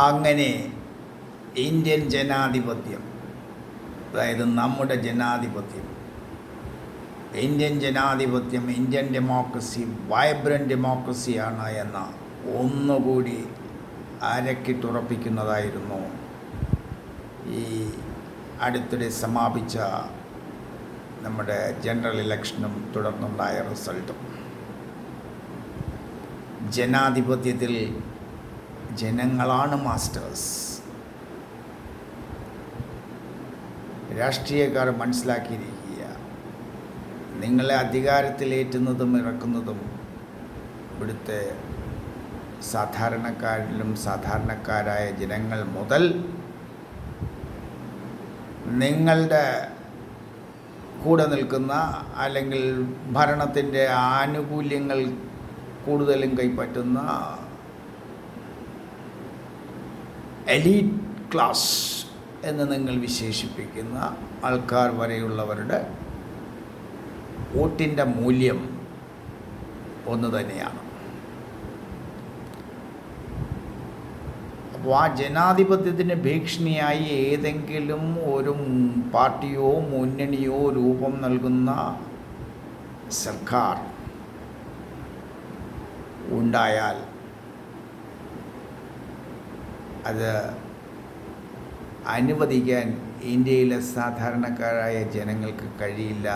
അങ്ങനെ ഇന്ത്യൻ ജനാധിപത്യം, അതായത് നമ്മുടെ ജനാധിപത്യം, ഇന്ത്യൻ ഡെമോക്രസി വൈബ്രൻറ്റ് ഡെമോക്രസിയാണ് എന്ന ഒന്നുകൂടി അരക്കിട്ടുറപ്പിക്കുന്നതായിരുന്നു ഈ അടുത്തിടെ സമാപിച്ച നമ്മുടെ ജനറൽ ഇലക്ഷനും തുടർന്നുണ്ടായ റിസൾട്ടും. ജനാധിപത്യത്തിൽ ജനങ്ങളാണ് മാസ്റ്റേഴ്സ്. രാഷ്ട്രീയക്കാർ മനസ്സിലാക്കിയിരിക്കുക, നിങ്ങളെ അധികാരത്തിലേറ്റുന്നതും ഇറക്കുന്നതും ഇവിടുത്തെ സാധാരണക്കാരായ ജനങ്ങൾ മുതൽ നിങ്ങളുടെ കൂടെ നിൽക്കുന്ന, അല്ലെങ്കിൽ ഭരണത്തിൻ്റെ ആനുകൂല്യങ്ങൾ കൂടുതലും കൈപ്പറ്റുന്ന എലീറ്റ് ക്ലാസ് എന്ന് നിങ്ങൾ വിശേഷിപ്പിക്കുന്ന ആൾക്കാർ വരെയുള്ളവരുടെ വോട്ടിൻ്റെ മൂല്യം ഒന്ന് തന്നെയാണ്. അപ്പോൾ ആ ജനാധിപത്യത്തിന് ഭീഷണിയായി ഏതെങ്കിലും ഒരു പാർട്ടിയോ മുന്നണിയോ രൂപം നൽകുന്ന സർക്കാർ ഉണ്ടായാൽ അത് അനുവദിക്കാൻ ഇന്ത്യയിലെ സാധാരണക്കാരായ ജനങ്ങൾക്ക് കഴിയില്ല.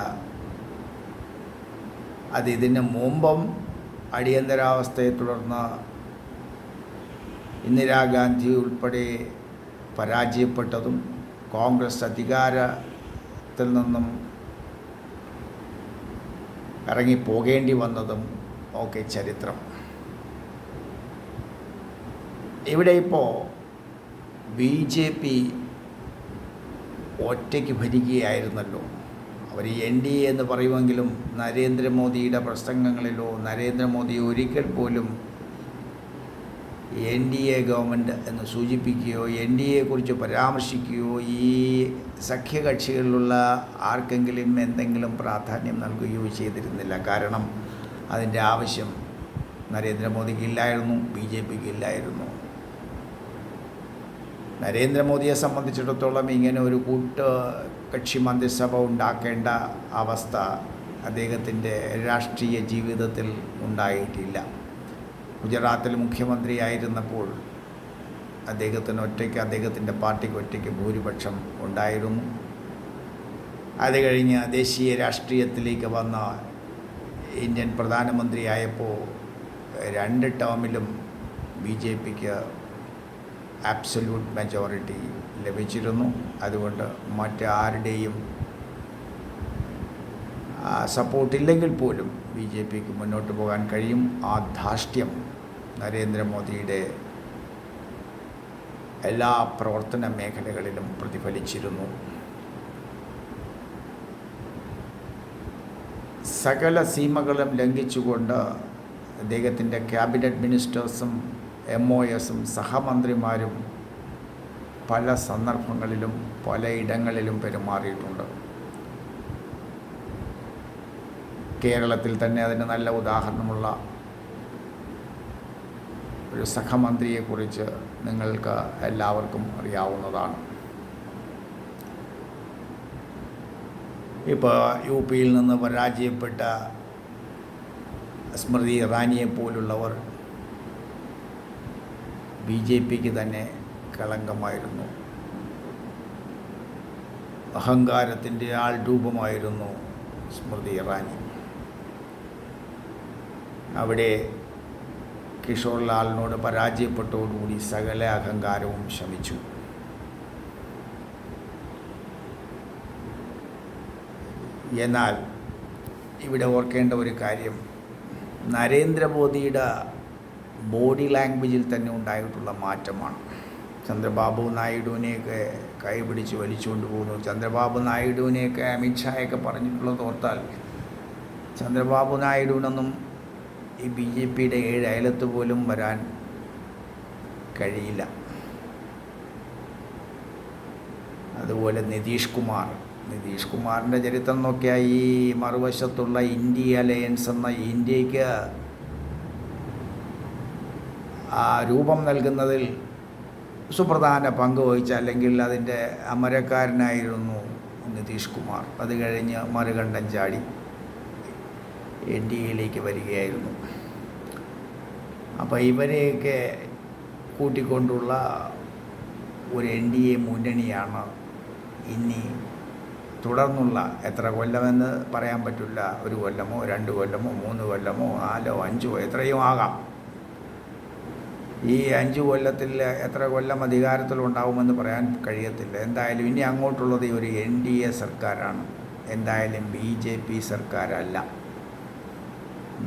അത് ഇതിന് മുമ്പും അടിയന്തരാവസ്ഥയെ തുടർന്ന് ഇന്ദിരാഗാന്ധി ഉൾപ്പെടെ പരാജയപ്പെട്ടതും കോൺഗ്രസ് അധികാരത്തിൽ നിന്നും ഇറങ്ങിപ്പോകേണ്ടി വന്നതും ഒക്കെ ചരിത്രം. ഇവിടെ ഇപ്പോൾ BJP ഒറ്റയ്ക്ക് ഭരിക്കുകയായിരുന്നല്ലോ. അവർ NDA എന്ന് പറയുമെങ്കിലും നരേന്ദ്രമോദിയുടെ പ്രസംഗങ്ങളിലോ നരേന്ദ്രമോദി ഒരിക്കൽ പോലും NDA ഗവൺമെൻറ് എന്ന് സൂചിപ്പിക്കുകയോ NDAയെക്കുറിച്ച് പരാമർശിക്കുകയോ ഈ സഖ്യകക്ഷികളിലുള്ള ആർക്കെങ്കിലും എന്തെങ്കിലും പ്രാധാന്യം നൽകുകയോ ചെയ്തിരുന്നില്ല. കാരണം അതിൻ്റെ ആവശ്യം നരേന്ദ്രമോദിക്ക് ഇല്ലായിരുന്നു, BJPക്ക് ഇല്ലായിരുന്നു. നരേന്ദ്രമോദിയെ സംബന്ധിച്ചിടത്തോളം ഇങ്ങനെ ഒരു കക്ഷി മന്ത്രിസഭ ഉണ്ടാക്കേണ്ട അവസ്ഥ അദ്ദേഹത്തിൻ്റെ രാഷ്ട്രീയ ജീവിതത്തിൽ ഉണ്ടായിട്ടില്ല. ഗുജറാത്തിൽ മുഖ്യമന്ത്രിയായിരുന്നപ്പോൾ അദ്ദേഹത്തിൻ്റെ പാർട്ടിക്ക് ഒറ്റയ്ക്ക് ഭൂരിപക്ഷം ഉണ്ടായിരുന്നു. അത് കഴിഞ്ഞ് ദേശീയ രാഷ്ട്രീയത്തിലേക്ക് വന്ന ഇന്ത്യൻ പ്രധാനമന്ത്രിയായപ്പോൾ 2 ടേമിലും BJPക്ക് ആബ്സല്യൂട്ട് മെജോറിറ്റി ലഭിച്ചിരുന്നു. അതുകൊണ്ട് മറ്റാരുടെയും സപ്പോർട്ടില്ലെങ്കിൽ പോലും BJPക്ക് മുന്നോട്ട് പോകാൻ കഴിയും. ആ ധാർഷ്ട്യം നരേന്ദ്രമോദിയുടെ എല്ലാ പ്രവർത്തന മേഖലകളിലും പ്രതിഫലിച്ചിരുന്നു. സകല സീമകളും ലംഘിച്ചുകൊണ്ട് അദ്ദേഹത്തിൻ്റെ ക്യാബിനറ്റ് മിനിസ്റ്റേഴ്സും MOSും സഹമന്ത്രിമാരും പല സന്ദർഭങ്ങളിലും പലയിടങ്ങളിലും പെരുമാറിയിട്ടുണ്ട്. കേരളത്തിൽ തന്നെ അതിന് നല്ല ഉദാഹരണമുള്ള ഒരു സഹമന്ത്രിയെക്കുറിച്ച് നിങ്ങൾക്ക് എല്ലാവർക്കും അറിയാവുന്നതാണ്. ഇപ്പോൾ UPയിൽ നിന്ന് പരാജയപ്പെട്ട സ്മൃതി ഇറാനിയെ പോലുള്ളവർ BJPക്ക് തന്നെ കളങ്കമായിരുന്നു. അഹങ്കാരത്തിൻ്റെ ആൾരൂപമായിരുന്നു സ്മൃതി ഇറാനി. അവിടെ കിഷോർ ലാലിനോട് പരാജയപ്പെട്ടതോടുകൂടി സകല അഹങ്കാരവും ശമിച്ചു. എന്നാൽ ഇവിടെ ഓർക്കേണ്ട ഒരു കാര്യം, നരേന്ദ്രമോദിയുടെ ബോഡി ലാംഗ്വേജിൽ തന്നെ ഉണ്ടായിട്ടുള്ള മാറ്റമാണ്. ചന്ദ്രബാബു നായിഡുവിനെയൊക്കെ കൈപിടിച്ച് വലിച്ചുകൊണ്ട് പോകുന്നു. ചന്ദ്രബാബു നായിഡുവിനെയൊക്കെ അമിത്ഷായൊക്കെ പറഞ്ഞിട്ടുള്ളത് ഓർത്താൽ ചന്ദ്രബാബു നായിഡുവിനൊന്നും ഈ BJPയുടെ 7 അയലത്ത് പോലും വരാൻ കഴിയില്ല. അതുപോലെ നിതീഷ് കുമാറിൻ്റെ ചരിത്രം നോക്കിയാൽ ഈ മറുവശത്തുള്ള ഇന്ത്യ അലയൻസ് എന്ന ഇന്ത്യക്ക് രൂപം നൽകുന്നതിൽ സുപ്രധാന പങ്ക് വഹിച്ച, അല്ലെങ്കിൽ അതിൻ്റെ അമരക്കാരനായിരുന്നു നിതീഷ് കുമാർ. അത് കഴിഞ്ഞ് മറുകണ്ഠം ചാടി എൻ ഡി എയിലേക്ക് വരികയായിരുന്നു. അപ്പോൾ ഇവരെയൊക്കെ കൂട്ടിക്കൊണ്ടുള്ള ഒരു എൻ ഡി എ മുന്നണിയാണ് ഇനി തുടർന്നുള്ള എത്ര കൊല്ലമെന്ന് പറയാൻ പറ്റില്ല. 1 കൊല്ലമോ 2 കൊല്ലമോ 3 കൊല്ലമോ 4 5 എത്രയും ആകാം. ഈ 5 കൊല്ലത്തിൽ എത്ര കൊല്ലം അധികാരത്തിലുണ്ടാവുമെന്ന് പറയാൻ കഴിയത്തില്ല. എന്തായാലും ഇനി അങ്ങോട്ടുള്ളത് ഒരു എൻ ഡി എ സർക്കാരാണ്. എന്തായാലും BJP സർക്കാരല്ല.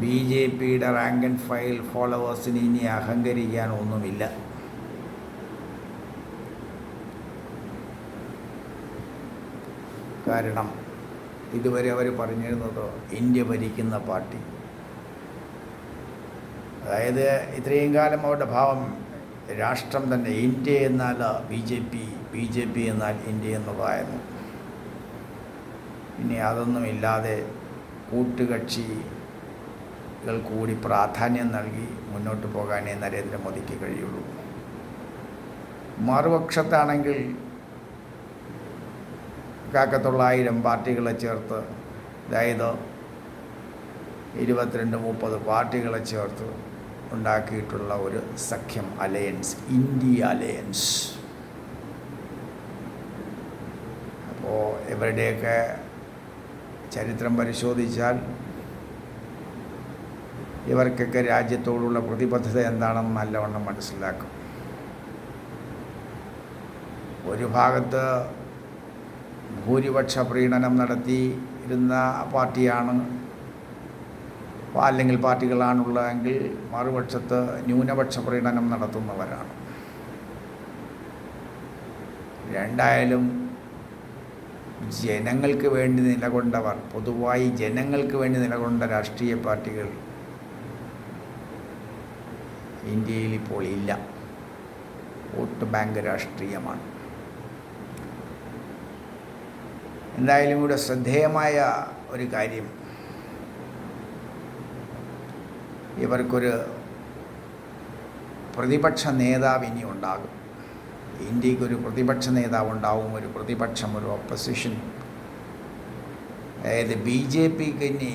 BJPയുടെ റാങ്ക് ആൻഡ് ഫയൽ ഫോളോവേഴ്സിന് ഇനി അഹങ്കരിക്കാൻ ഒന്നുമില്ല. കാരണം ഇതുവരെ അവർ പറഞ്ഞിരുന്നത് ഇന്ത്യ ഭരിക്കുന്ന പാർട്ടി, അതായത് ഇത്രയും കാലം അവരുടെ ഭാവം രാഷ്ട്രം തന്നെ ഇന്ത്യ എന്നാൽ BJP എന്നാൽ ഇന്ത്യ എന്നുള്ളതായിരുന്നു. ഇനി അതൊന്നുമില്ലാതെ കൂട്ടുകക്ഷികൾ കൂടി പ്രാധാന്യം നൽകി മുന്നോട്ട് പോകാനേ നരേന്ദ്രമോദിക്ക് കഴിയുള്ളൂ. മറുപക്ഷത്താണെങ്കിൽ 900 പാർട്ടികളെ ചേർത്ത്, അതായത് 22-30 പാർട്ടികളെ ചേർത്ത് ഉണ്ടാക്കിയിട്ടുള്ള ഒരു സഖ്യം, അലയൻസ്, ഇന്ത്യ അലയൻസ്. അപ്പോൾ ഇവരുടെയൊക്കെ ചരിത്രം പരിശോധിച്ചാൽ ഇവർക്കൊക്കെ രാജ്യത്തോടുള്ള പ്രതിബദ്ധത എന്താണെന്ന് നല്ലവണ്ണം മനസ്സിലാക്കും. ഒരു ഭാഗത്ത് ഭൂരിപക്ഷ പ്രീണനം നടത്തിയിരുന്ന പാർട്ടിയാണ്, അല്ലെങ്കിൽ പാർട്ടികളാണുള്ളതെങ്കിൽ മറുപക്ഷത്ത് ന്യൂനപക്ഷ പ്രീണനം നടത്തുന്നവരാണ്. രണ്ടായാലും ജനങ്ങൾക്ക് വേണ്ടി നിലകൊണ്ടവർ, പൊതുവായി ജനങ്ങൾക്ക് വേണ്ടി നിലകൊണ്ട രാഷ്ട്രീയ പാർട്ടികൾ ഇന്ത്യയിൽ ഇപ്പോൾ ഇല്ല. വോട്ട് ബാങ്ക് രാഷ്ട്രീയമാണ്. എന്തായാലും ഇവിടെ ശ്രദ്ധേയമായ ഒരു കാര്യം, ഇവർക്കൊരു പ്രതിപക്ഷ നേതാവ് ഇനി ഉണ്ടാകും. ഇന്ത്യക്കൊരു പ്രതിപക്ഷ നേതാവ് ഉണ്ടാവും, ഒരു പ്രതിപക്ഷം, ഒരു ഓപ്പോസിഷൻ. അതായത് BJPക്ക് ഇനി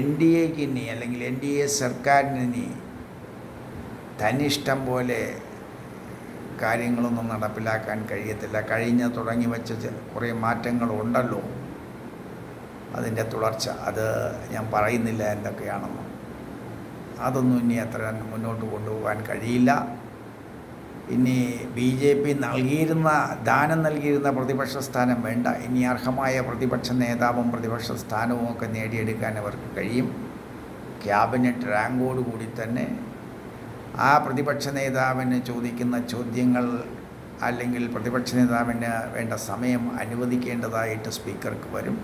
NDAക്ക് ഇനി, അല്ലെങ്കിൽ NDA സർക്കാരിന് ഇനി തന്നിഷ്ടം പോലെ കാര്യങ്ങളൊന്നും നടപ്പിലാക്കാൻ കഴിയത്തില്ല. തുടങ്ങി വെച്ച കുറേ മാറ്റങ്ങളുണ്ടല്ലോ, അതിൻ്റെ തുടർച്ച. അത് ഞാൻ പറയുന്നില്ല എന്തൊക്കെയാണെന്ന്. അതൊന്നും ഇനി അത്ര മുന്നോട്ട് കൊണ്ടുപോകാൻ കഴിയില്ല. ഇനി BJP ദാനം നൽകിയിരുന്ന പ്രതിപക്ഷ സ്ഥാനം വേണ്ട. ഇനി അർഹമായ പ്രതിപക്ഷ നേതാവും പ്രതിപക്ഷ സ്ഥാനവും ഒക്കെ നേടിയെടുക്കാൻ അവർക്ക് കഴിയും. ക്യാബിനറ്റ് റാങ്കോടുകൂടി തന്നെ ആ പ്രതിപക്ഷ നേതാവിന് ചോദിക്കുന്ന ചോദ്യങ്ങൾ, അല്ലെങ്കിൽ പ്രതിപക്ഷ നേതാവിന് വേണ്ട സമയം അനുവദിക്കേണ്ടതായിട്ട് സ്പീക്കർക്ക് വരും.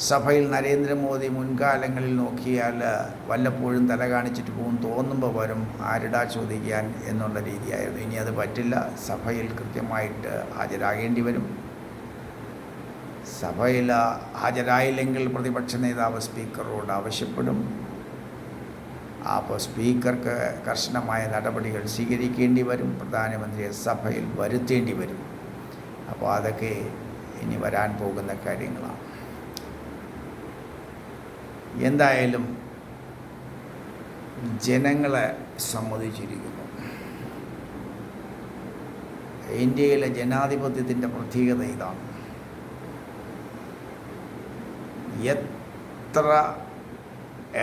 സഭയിൽ നരേന്ദ്രമോദി മുൻകാലങ്ങളിൽ നോക്കിയാൽ വല്ലപ്പോഴും തല കാണിച്ചിട്ട് പോകും, തോന്നുമ്പോൾ വരും, ആരിടാ ചോദിക്കാൻ എന്നുള്ള രീതിയായിരുന്നു. ഇനി അത് പറ്റില്ല. സഭയിൽ കൃത്യമായിട്ട് ഹാജരാകേണ്ടി വരും. സഭയിൽ ഹാജരായില്ലെങ്കിൽ പ്രതിപക്ഷ നേതാവ് സ്പീക്കറോട് ആവശ്യപ്പെടും. അപ്പോൾ സ്പീക്കർക്ക് കർശനമായ നടപടികൾ സ്വീകരിക്കേണ്ടി വരും. പ്രധാനമന്ത്രിയെ സഭയിൽ വരുത്തേണ്ടി വരും. അപ്പോൾ അതൊക്കെ ഇനി വരാൻ പോകുന്ന കാര്യങ്ങളാണ്. എന്തായാലും ജനങ്ങളെ സമ്മതിച്ചിരിക്കുന്നു. ഇന്ത്യയിലെ ജനാധിപത്യത്തിൻ്റെ പ്രത്യേകത ഇതാണ്.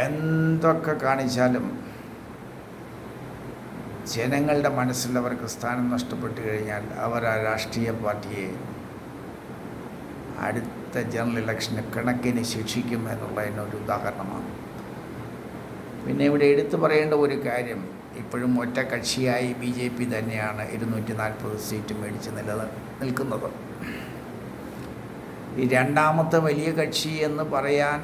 എന്തൊക്കെ കാണിച്ചാലും ജനങ്ങളുടെ മനസ്സിൽ അവർക്ക് സ്ഥാനം നഷ്ടപ്പെട്ടു കഴിഞ്ഞാൽ അവർ ആ രാഷ്ട്രീയ പാർട്ടിയെ അടുത്ത ജനറൽ ഇലക്ഷന് കണക്കിന് ശിക്ഷിക്കും എന്നുള്ളതിനൊരു ഉദാഹരണമാണ്. പിന്നെ ഇവിടെ എടുത്തു പറയേണ്ട ഒരു കാര്യം, ഇപ്പോഴും ഒറ്റ കക്ഷിയായി BJP തന്നെയാണ് 240 സീറ്റ് മേടിച്ച് നിൽക്കുന്നത്. ഈ രണ്ടാമത്തെ വലിയ കക്ഷി എന്ന് പറയാൻ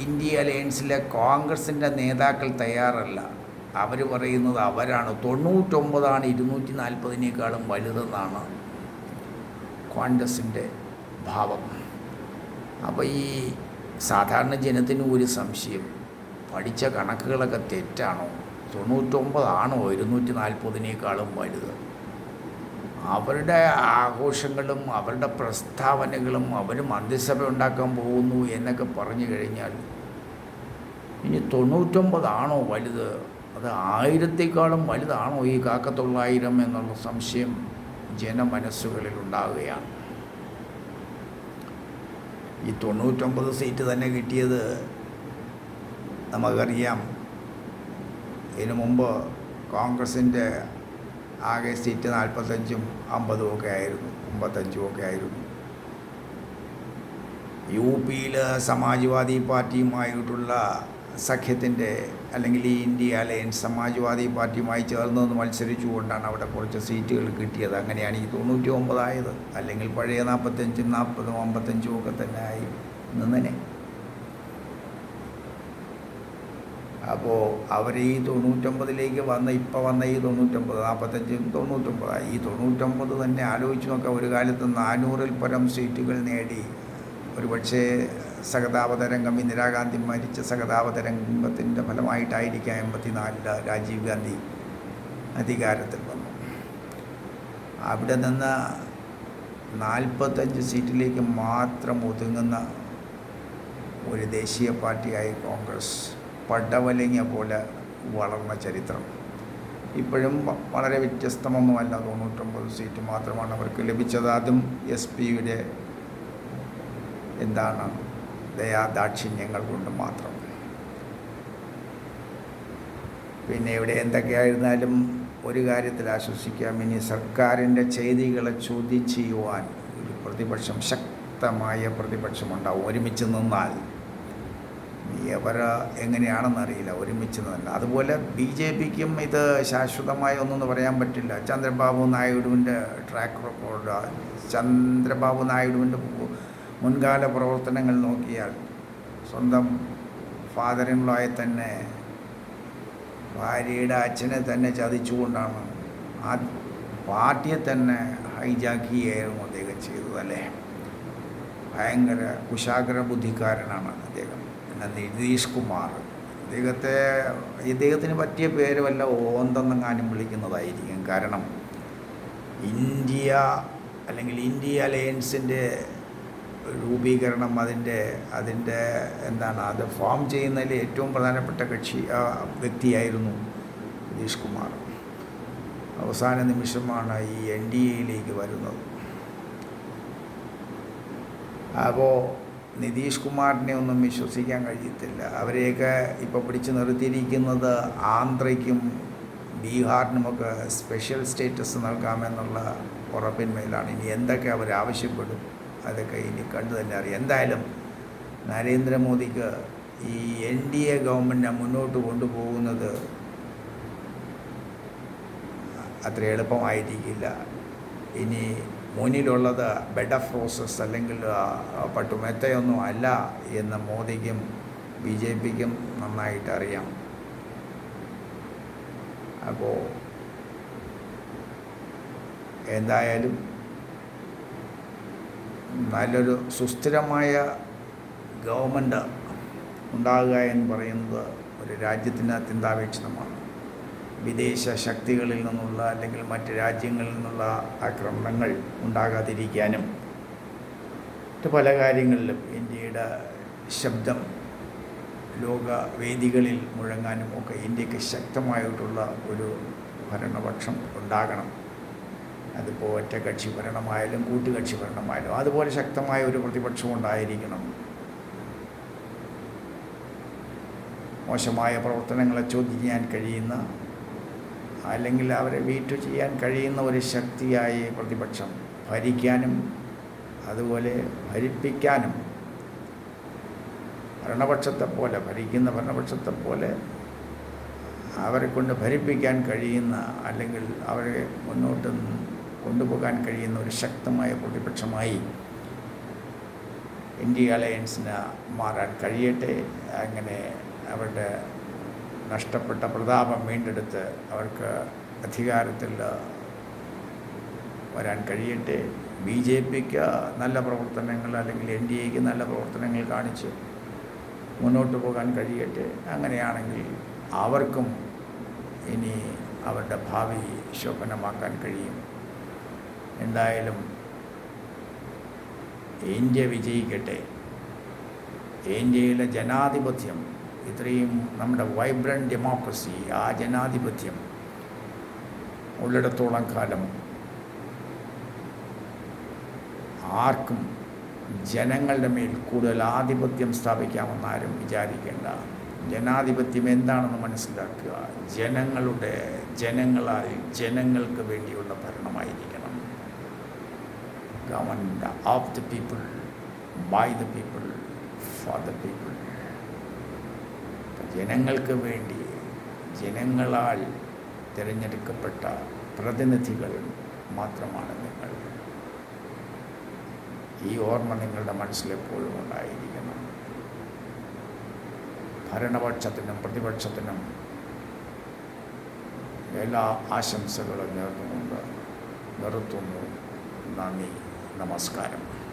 ഇന്ത്യ അലയൻസിലെ കോൺഗ്രസിൻ്റെ നേതാക്കൾ തയ്യാറല്ല. അവർ പറയുന്നത് അവരാണ് 99 240-നേക്കാളും വലുതെന്നാണ് കോൺഗ്രസിൻ്റെ ഭാവം. അപ്പോൾ ഈ സാധാരണ ജനത്തിന് ഒരു സംശയം, പഠിച്ച കണക്കുകളൊക്കെ തെറ്റാണോ? 99 240 വലുത്? അവരുടെ ആഘോഷങ്ങളും അവരുടെ പ്രസ്താവനകളും അവർ മന്ത്രിസഭ ഉണ്ടാക്കാൻ പോകുന്നു എന്നൊക്കെ പറഞ്ഞു കഴിഞ്ഞാൽ ഇനി 99 വലുത്? അത് 1000-ത്തേക്കാളും വലുതാണോ ഈ 900 എന്നുള്ള സംശയം ജനമനസ്സുകളിൽ ഉണ്ടാവുകയാണ്. ഈ 99 സീറ്റ് തന്നെ കിട്ടിയത് നമുക്കറിയാം. ഇതിനു മുമ്പ് കോൺഗ്രസിൻ്റെ ആകെ സീറ്റ് 45-ഉം 50-ഉം ഒക്കെ ആയിരുന്നു, 55-ഉം ഒക്കെ ആയിരുന്നു. യു പിയിൽ സമാജ്വാദി പാർട്ടിയുമായിട്ടുള്ള സഖ്യത്തിൻ്റെ അല്ലെങ്കിൽ ഈ ഇന്ത്യ അലയൻസ് സമാജ്വാദി പാർട്ടിയുമായി ചേർന്ന് മത്സരിച്ചുകൊണ്ടാണ് അവിടെ കുറച്ച് സീറ്റുകൾ കിട്ടിയത്. അങ്ങനെയാണ് ഈ 99 ആയത്. അല്ലെങ്കിൽ പഴയ 45-ഉം 40-ഉം 55-ഉം ഒക്കെ തന്നെ ആയി നിന്നനെ. അപ്പോൾ അവർ ഈ 99-ലേക്ക് ഇപ്പോൾ വന്ന ഈ 99, 45-ഉം 99 ഈ 99 തന്നെ ആലോചിച്ച് നോക്കാം. ഒരു കാലത്ത് 400-ൽ പരം സീറ്റുകൾ നേടി. ഒരു പക്ഷേ സഹതാപതരംഗം, ഇന്ദിരാഗാന്ധി മരിച്ച സഹതാപതരംഗത്തിൻ്റെ ഫലമായിട്ടായിരിക്കാം 84-ൽ രാജീവ് ഗാന്ധി അധികാരത്തിൽ വന്നു. അവിടെ നിന്ന് 45 സീറ്റിലേക്ക് മാത്രം ഒതുങ്ങുന്ന ഒരു ദേശീയ പാർട്ടിയായി കോൺഗ്രസ് പടവലങ്ങ പോലെ വളർന്ന ചരിത്രം. ഇപ്പോഴും വളരെ വ്യത്യസ്തമൊന്നുമല്ല. 99 സീറ്റ് മാത്രമാണ് അവർക്ക് ലഭിച്ചത്. അതും SP-യുടെ ദയാദാക്ഷിണ്യങ്ങൾ കൊണ്ട് മാത്രം. പിന്നെ ഇവിടെ എന്തൊക്കെയായിരുന്നാലും ഒരു കാര്യത്തിൽ ആശ്വസിക്കാം, ഇനി സർക്കാരിൻ്റെ ചെയ്തികളെ ചോദ്യം ചെയ്യുവാൻ ഒരു പ്രതിപക്ഷം, ശക്തമായ പ്രതിപക്ഷമുണ്ടാവും ഒരുമിച്ച് നിന്നാൽ. അവർ എങ്ങനെയാണെന്നറിയില്ല, ഒരുമിച്ച് നിന്ന്. അതുപോലെ BJPക്കും ഇത് ശാശ്വതമായി ഒന്നെന്ന് പറയാൻ പറ്റില്ല. ചന്ദ്രബാബു നായിഡുവിൻ്റെ ട്രാക്ക് റെക്കോർഡ്, ചന്ദ്രബാബു നായിഡുവിൻ്റെ മുൻകാല പ്രവർത്തനങ്ങൾ നോക്കിയാൽ സ്വന്തം ഫാദറിൻലോയെ തന്നെ, ഭാര്യയുടെ അച്ഛനെ തന്നെ ചതിച്ചുകൊണ്ടാണ് ആ പാർട്ടിയെ തന്നെ ഹൈജാക്ക് ചെയ്യുകയായിരുന്നു അദ്ദേഹം ചെയ്തത്, അല്ലേ? ഭയങ്കര കുശാഗ്ര ബുദ്ധിക്കാരനാണ് അദ്ദേഹം. പിന്നെ നിതീഷ് കുമാർ, ഇദ്ദേഹത്തിന് പറ്റിയ പേര് വല്ല ഓന്തെന്നെങ്ങാനും വിളിക്കുന്നതായിരിക്കും. കാരണം ഇന്ത്യ അല്ലെങ്കിൽ ഇന്ത്യ അലയൻസിൻ്റെ രൂപീകരണം, അതിൻ്റെ അത് ഫോം ചെയ്യുന്നതിൽ ഏറ്റവും പ്രധാനപ്പെട്ട വ്യക്തിയായിരുന്നു നിതീഷ് കുമാർ. അവസാന നിമിഷമാണ് ഈ NDAയിലേക്ക് വരുന്നത്. അപ്പോൾ നിതീഷ് കുമാറിനെ ഒന്നും വിശ്വസിക്കാൻ കഴിയത്തില്ല. അവരെയൊക്കെ ഇപ്പോൾ പിടിച്ചു നിർത്തിയിരിക്കുന്നത് ആന്ധ്രയ്ക്കും ബീഹാറിനുമൊക്കെ സ്പെഷ്യൽ സ്റ്റേറ്റസ് നൽകാമെന്നുള്ള ഉറപ്പിന്മേലാണ്. ഇനി എന്തൊക്കെ അവർ ആവശ്യപ്പെടും അതൊക്കെ ഇനി കണ്ടു തന്നെ അറിയാം. എന്തായാലും നരേന്ദ്രമോദിക്ക് ഈ NDA ഗവൺമെൻറ്റിനെ മുന്നോട്ട് കൊണ്ടുപോകുന്നത് അത്ര എളുപ്പമായിരിക്കില്ല. ഇനി മുന്നിലുള്ളത് ബെഡ് ഓഫ് റോസസ് അല്ലെങ്കിൽ പട്ടുമെത്തയൊന്നും അല്ല എന്ന് മോദിക്കും BJPക്കും നന്നായിട്ട് അറിയാം. അപ്പോൾ എന്തായാലും നല്ലൊരു സുസ്ഥിരമായ ഗവൺമെൻറ് ഉണ്ടാകുക എന്ന് പറയുന്നത് ഒരു രാജ്യത്തിന് അത്യന്താപേക്ഷിതമാണ്. വിദേശ ശക്തികളിൽ നിന്നുള്ള അല്ലെങ്കിൽ മറ്റ് രാജ്യങ്ങളിൽ നിന്നുള്ള ആക്രമണങ്ങൾ ഉണ്ടാകാതിരിക്കാനും മറ്റ് പല കാര്യങ്ങളിലും ഇന്ത്യയുടെ ശബ്ദം ലോകവേദികളിൽ മുഴങ്ങാനും ഒക്കെ ഇന്ത്യക്ക് ശക്തമായിട്ടുള്ള ഒരു ഭരണപക്ഷം ഉണ്ടാകണം. അതിപ്പോൾ ഒറ്റക്കക്ഷി ഭരണമായാലും കൂട്ടുകക്ഷി ഭരണമായാലും അതുപോലെ ശക്തമായ ഒരു പ്രതിപക്ഷം ഉണ്ടായിരിക്കണം. മോശമായ പ്രവർത്തനങ്ങളെ ചോദ്യം ചെയ്യാൻ കഴിയുന്ന അല്ലെങ്കിൽ അവരെ വീറ്റോ ചെയ്യാൻ കഴിയുന്ന ഒരു ശക്തിയായി പ്രതിപക്ഷം ഭരിക്കാനും അതുപോലെ ഭരിപ്പിക്കാനും ഭരിക്കുന്ന ഭരണപക്ഷത്തെപ്പോലെ അവരെ കൊണ്ട് ഭരിപ്പിക്കാൻ കഴിയുന്ന അല്ലെങ്കിൽ അവരെ മുന്നോട്ട് കൊണ്ടുപോകാൻ കഴിയുന്ന ഒരു ശക്തമായ പ്രതിപക്ഷമായി ഇന്ത്യ അലയൻസിന് മാറാൻ കഴിയട്ടെ. അങ്ങനെ അവരുടെ നഷ്ടപ്പെട്ട പ്രതാപം വീണ്ടെടുത്ത് അവർക്ക് അധികാരത്തിൽ വരാൻ കഴിയട്ടെ. BJPക്ക് നല്ല പ്രവർത്തനങ്ങൾ അല്ലെങ്കിൽ NDAക്ക് നല്ല പ്രവർത്തനങ്ങൾ കാണിച്ച് മുന്നോട്ട് പോകാൻ കഴിയട്ടെ. അങ്ങനെയാണെങ്കിൽ അവർക്കും ഇനി അവരുടെ ഭാവി ശോഭനമാക്കാൻ കഴിയും. എന്തായാലും ഇന്ത്യ വിജയിക്കട്ടെ. ഇന്ത്യയിലെ ജനാധിപത്യം, ഇത്രയും നമ്മുടെ വൈബ്രൻറ്റ് ഡെമോക്രസി, ആ ജനാധിപത്യം ഉള്ളിടത്തോളം കാലം ആർക്കും ജനങ്ങളുടെ മേൽ കൂടുതൽ ആധിപത്യം സ്ഥാപിക്കാമെന്ന് ആരും വിചാരിക്കേണ്ട. ജനാധിപത്യം എന്താണെന്ന് മനസ്സിലാക്കുക. ജനങ്ങളാൽ ജനങ്ങൾക്ക് വേണ്ടിയുള്ള ഭരണമായിരിക്കണം. Government of the people, by the people, for the people. ജനങ്ങൾക്ക് വേണ്ടി ജനങ്ങളാൽ തിരഞ്ഞെടുക്കപ്പെട്ട പ്രതിനിധികൾ മാത്രമാണ് നിങ്ങൾ. ഈ ഓർമ്മ നിങ്ങളുടെ മനസ്സിലെപ്പോഴും ഉണ്ടായിരിക്കണം. ഭരണപക്ഷത്തിനും പ്രതിപക്ഷത്തിനും എല്ലാ ആശംസകളും നേർന്നുകൊണ്ട് നിർത്തുന്നു. നന്ദി, നമസ്കാരം.